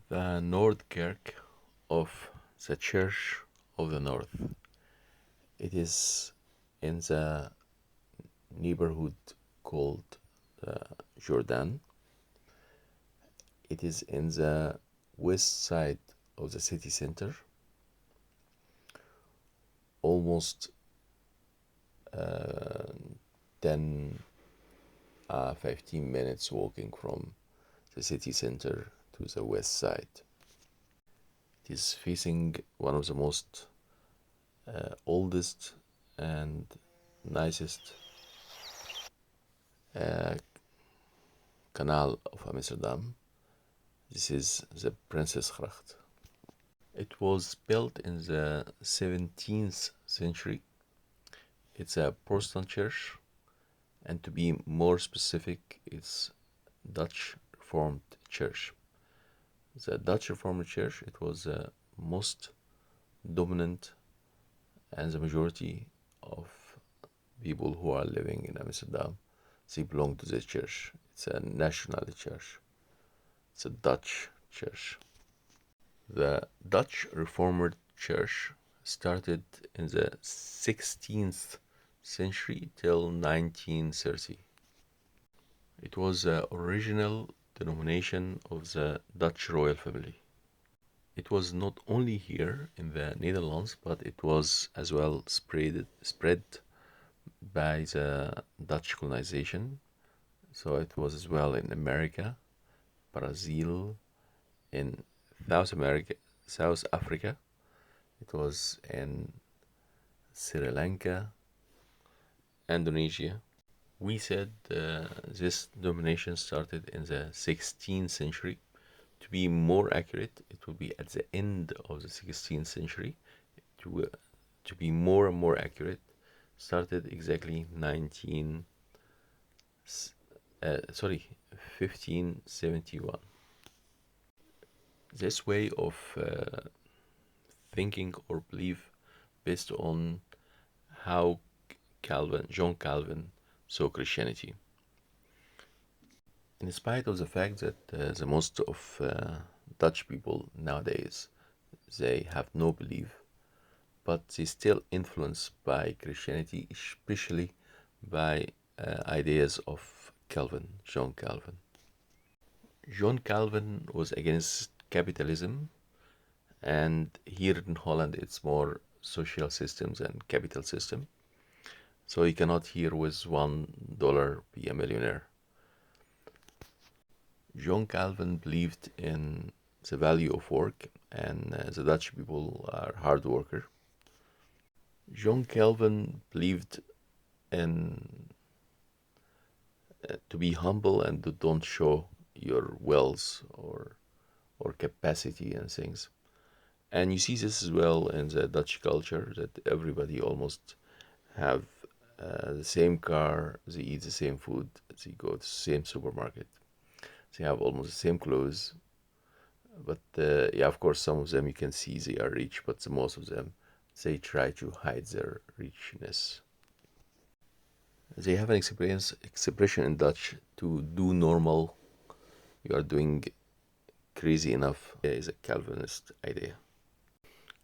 the Noorderkerk of the Church of the North. It is in the neighborhood called Jordan. It is in the west side of the city center, almost 10 15 minutes walking from the city center to the west side. It is facing one of the most oldest and nicest canal of Amsterdam. This is the Prinsesgracht. It was built in the 17th century. It's a Protestant church, and to be more specific, it's Dutch Reformed Church. The Dutch Reformed Church, it was the most dominant and the majority of people who are living in Amsterdam, they belong to this church. It's a national church. It's a Dutch church. The Dutch Reformed Church started in the 16th century till 1930. It was the original denomination of the Dutch royal family. It was not only here in the Netherlands, but it was as well spread by the Dutch colonization. So it was as well in America, Brazil, in South Africa. It was in Sri Lanka, Indonesia. We said this denomination started in the 16th century. To be more accurate, it will be at the end of the 16th century. To be more and more accurate, started exactly 1571. This way of thinking or belief based on how John Calvin saw Christianity. In spite of the fact that the most of Dutch people nowadays, they have no belief, but they still influenced by Christianity, especially by ideas of John Calvin. John Calvin was against capitalism, and here in Holland it's more social systems and capital system. So you cannot here with $1 be a millionaire. John Calvin believed in the value of work, and the Dutch people are hard worker. John Calvin believed in to be humble and to don't show your wealth or capacity and things. And you see this as well in the Dutch culture, that everybody almost have the same car, they eat the same food, they go to the same supermarket, they have almost the same clothes. But yeah, of course, some of them you can see they are rich, but most of them, they try to hide their richness. They have an expression in Dutch, to do normal, you are doing crazy enough, is a Calvinist idea.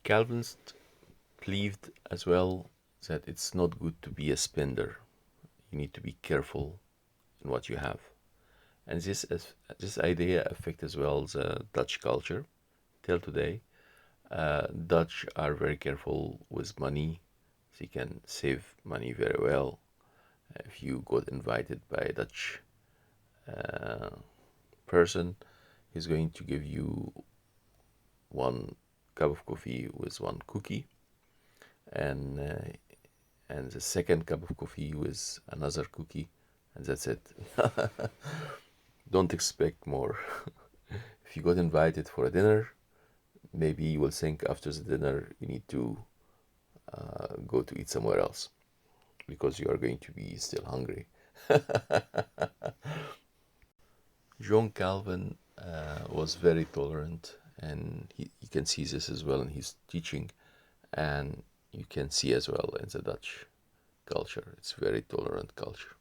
Calvinists believed as well that it's not good to be a spender. You need to be careful in what you have. And this idea affects as well the Dutch culture till today. Dutch are very careful with money. They can save money very well. If you got invited by a Dutch person, he's going to give you one cup of coffee with one cookie, and the second cup of coffee with another cookie, and that's it. Don't expect more. If you got invited for a dinner, maybe you will think after the dinner you need to go to eat somewhere else because you are going to be still hungry. John Calvin was very tolerant, and you can see this as well in his teaching, and you can see as well in the Dutch culture. It's very tolerant culture.